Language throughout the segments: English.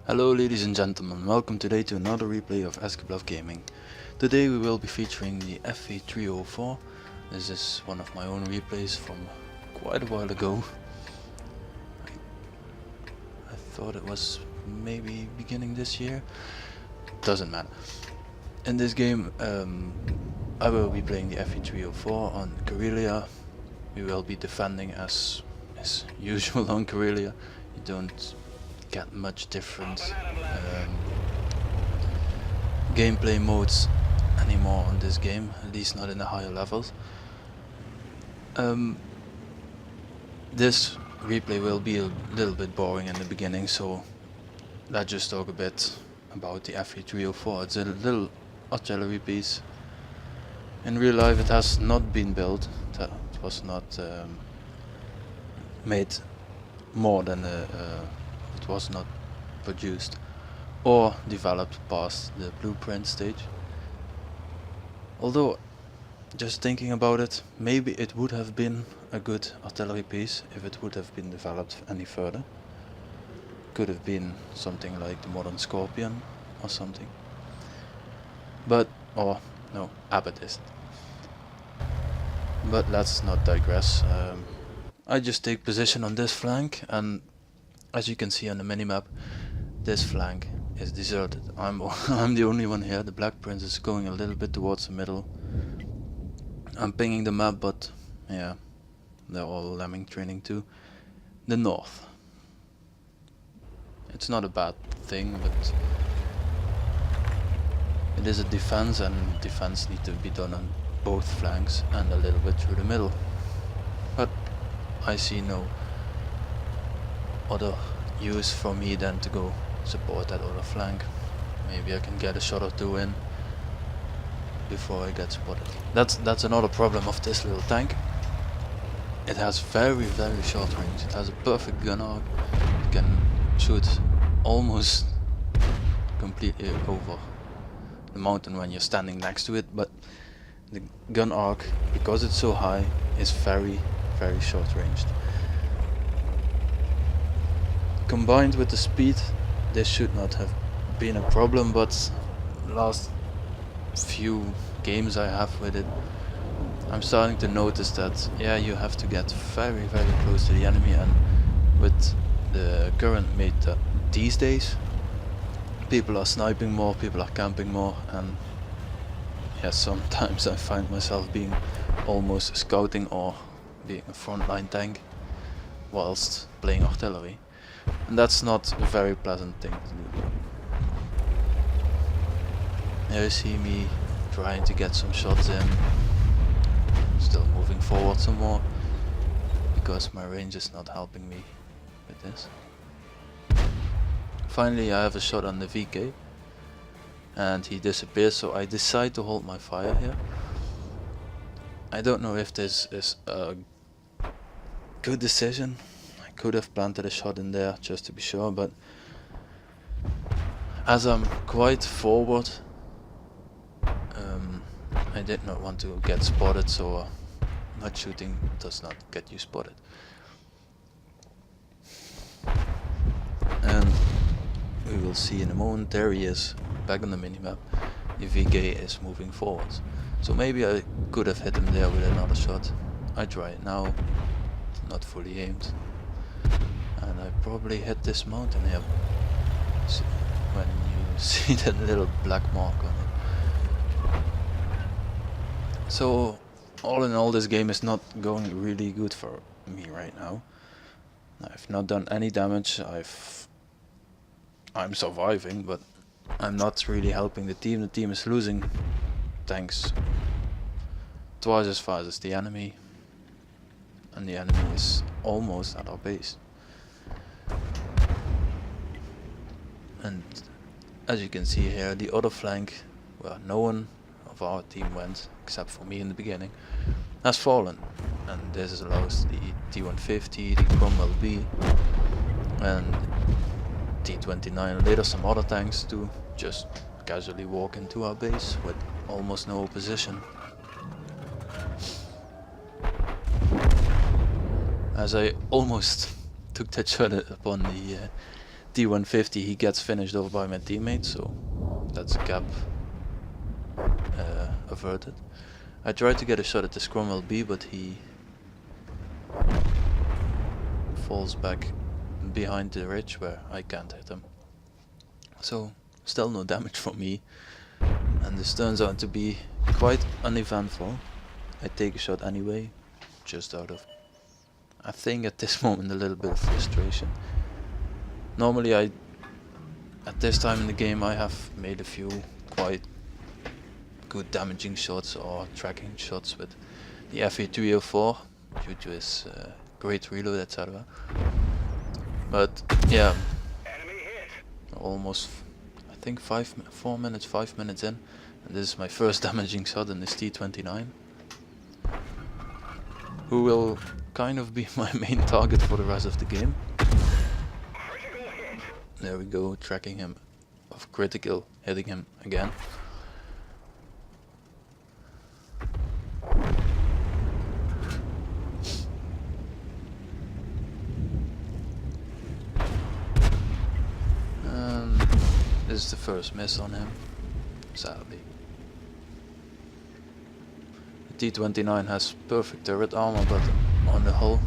Hello ladies and gentlemen, welcome today to another replay of FV304 Gaming. Today we will be featuring the FV304. This is one of my own replays from quite a while ago. I thought it was maybe beginning this year. Doesn't matter. In this game I will be playing the FV304 on Karelia. We will be defending as usual on Karelia. You don't get much different gameplay modes anymore on this game, at least not in the higher levels. This replay will be a little bit boring in the beginning, so let's just talk a bit about the FV304. It's a little artillery piece. In real life it has not been built, it was not made more than it was not produced or developed past the blueprint stage. Although, just thinking about it, maybe it would have been a good artillery piece if it would have been developed any further. Could have been something like the modern Scorpion or something. But, or no, Amethyst. But let's not digress. I just take position on this flank, and as you can see on the minimap, this flank is deserted. I'm the only one here. The Black Prince is going a little bit towards the middle. I'm pinging the map, but yeah, they're all lemming training to the north. It's not a bad thing, but it is a defense, and defense needs to be done on both flanks and a little bit through the middle. But I see no other use for me than to go support that other flank. Maybe I can get a shot or two in before I get spotted. That's another problem of this little tank. It has very short range. It has a perfect gun arc. It can shoot almost completely over the mountain when you're standing next to it, but the gun arc, because it's so high, is very short ranged. Combined with the speed, this should not have been a problem, but last few games I have with it, I'm starting to notice that yeah, you have to get very close to the enemy, and with the current meta these days, people are sniping more, people are camping more, and yeah, sometimes I find myself being almost scouting or being a frontline tank whilst playing artillery. And that's not a very pleasant thing to do. Here you see me trying to get some shots in, still moving forward some more, because my range is not helping me with this. Finally I have a shot on the VK, and he disappears, so I decide to hold my fire here. I don't know if this is a good decision. Could have planted a shot in there just to be sure, but as I'm quite forward, I did not want to get spotted, so not shooting does not get you spotted. And we will see in a moment. There he is, back on the minimap. The VK is moving forwards, so maybe I could have hit him there with another shot. I try it now, not fully aimed. And I probably hit this mountain here. See, when you see that little black mark on it. So all in all, this game is not going really good for me right now. I've not done any damage. I'm surviving, but I'm not really helping the team. The team is losing tanks twice as fast as the enemy, and the enemy is almost at our base. And as you can see here, the other flank, where no one of our team went, except for me in the beginning, has fallen. And this allows the T150, the Cromwell B, and T29, and later some other tanks to just casually walk into our base with almost no opposition. As I almost took that shot upon T150 he gets finished off by my teammate, so that's a gap averted. I tried to get a shot at the Cromwell B, but he falls back behind the ridge where I can't hit him. So still no damage from me, and this turns out to be quite uneventful. I take a shot anyway, just out of, I think at this moment, a little bit of frustration. Normally at this time in the game I have made a few quite good damaging shots or tracking shots with the FV304 due to his great reload, etc. But yeah, almost, I think 5 minutes in, and this is my first damaging shot in this T29, who will kind of be my main target for the rest of the game. There we go, tracking him of critical, hitting him again. And this is the first miss on him, sadly. The T29 has perfect turret armor, but on the whole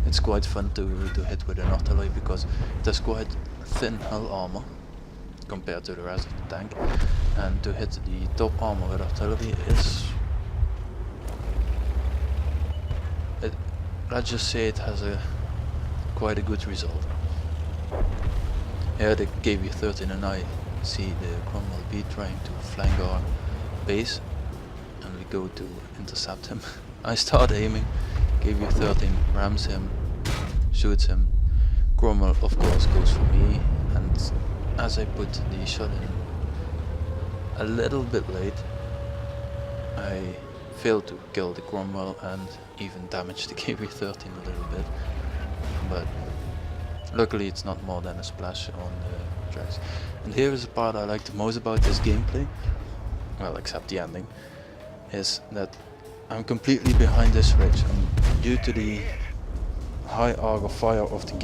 it's quite fun to hit with an artiller because it has quite thin hull armor compared to the rest of the tank, and to hit the top armor with artillery is, let's just say it has quite a good result. Here the KV-13 and I see the Cromwell B trying to flank our base, and we go to intercept him. I start aiming, KV-13 rams him, shoots him. Cromwell of course goes for me, and as I put the shot in a little bit late, I failed to kill the Cromwell and even damage the KV-13 a little bit, but luckily it's not more than a splash on the tracks. And here is the part I like the most about this gameplay, well except the ending, is that I'm completely behind this ridge, and due to the high arc of fire of the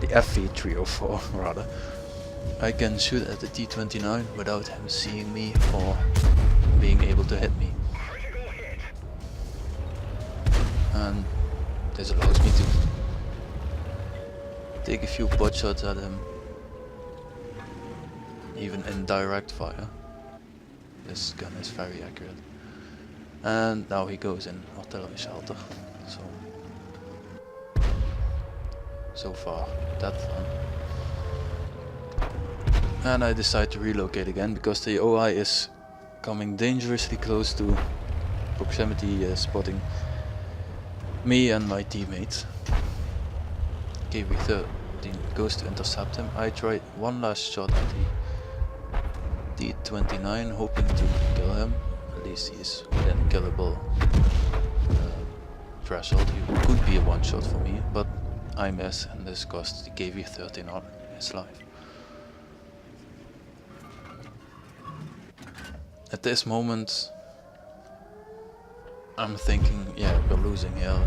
the FV304 rather, I can shoot at the T29 without him seeing me or being able to hit me. And this allows me to take a few pot shots at him, even in direct fire. This gun is very accurate. And now he goes in artillery shelter. So far that fun. And I decide to relocate again because the OI is coming dangerously close to proximity spotting me and my teammates. KV-13 goes to intercept him. I try one last shot at the T29, hoping to kill him. At least he's within killable threshold. He could be a one shot for me, but I miss, and this costs the KV-13 his life. At this moment I'm thinking, yeah, we're losing here.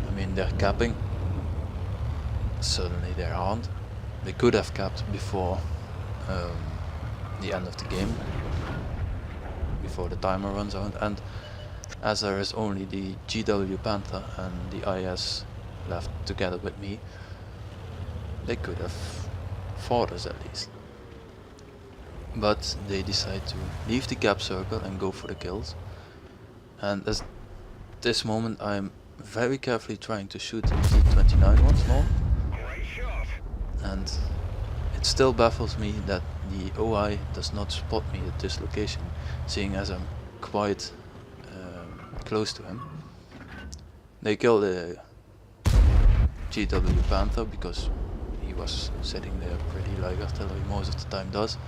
I mean, they're capping. Suddenly they aren't. They could have capped before the end of the game, before the timer runs out, and as there is only the GW Panther and the IS left together with me, they could have fought us at least. But they decide to leave the cap circle and go for the kills. And at this moment I'm very carefully trying to shoot the T29 once more. And it still baffles me that the OI does not spot me at this location, seeing as I'm quite close to him. They kill the GW Panther because he was sitting there pretty like artillery most of the time does.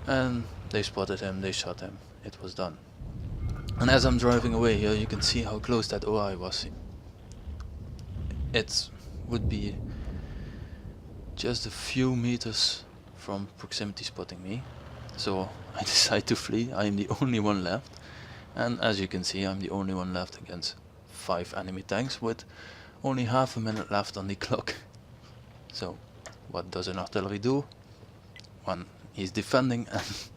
And they spotted him, they shot him, it was done. And as I'm driving away here, you can see how close that OI was. It would be just a few meters from proximity spotting me. So I decide to flee. I am the only one left. And as you can see, I'm the only one left against 5 enemy tanks with Only half a minute left on the clock. So what does an artillery do? When he's defending and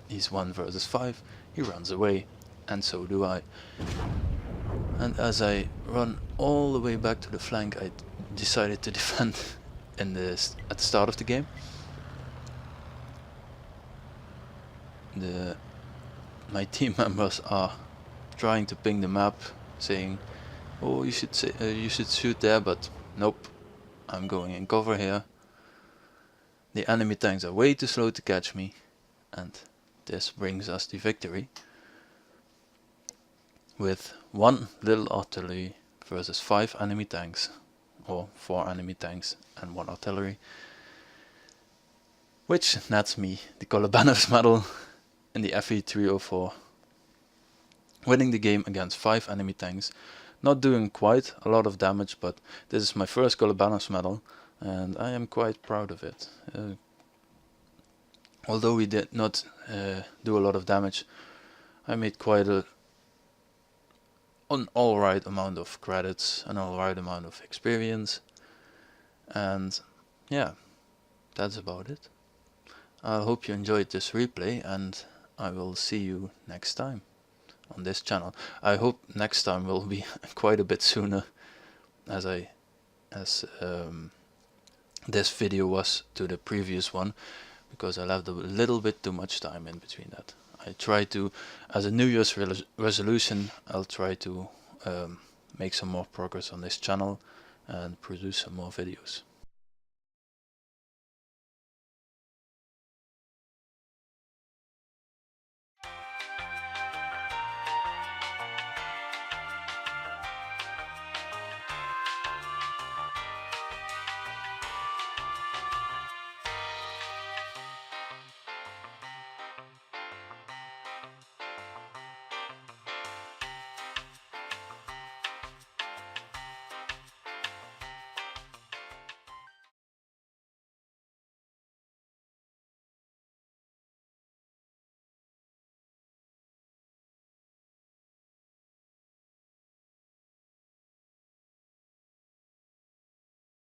he's 1 versus 5, he runs away, and so do I. And as I run all the way back to the flank, I decided to defend at the start of the game. My team members are trying to ping the map, saying, "Oh, you should shoot there," but nope, I'm going in cover here. The enemy tanks are way too slow to catch me, and this brings us the victory with 1 little artillery versus 5 enemy tanks, or 4 enemy tanks and 1 artillery, which nets me the Kolobanovs medal in the FV304, winning the game against 5 enemy tanks, not doing quite a lot of damage, but this is my first Kolobanovs medal and I am quite proud of it. Although we did not do a lot of damage, I made quite an alright amount of credits, an alright amount of experience, and yeah, that's about it. I hope you enjoyed this replay, and I will see you next time on this channel. I hope next time will be quite a bit sooner, as this video was to the previous one, because I left a little bit too much time in between that. I try to, as a New Year's resolution, I'll try to make some more progress on this channel and produce some more videos.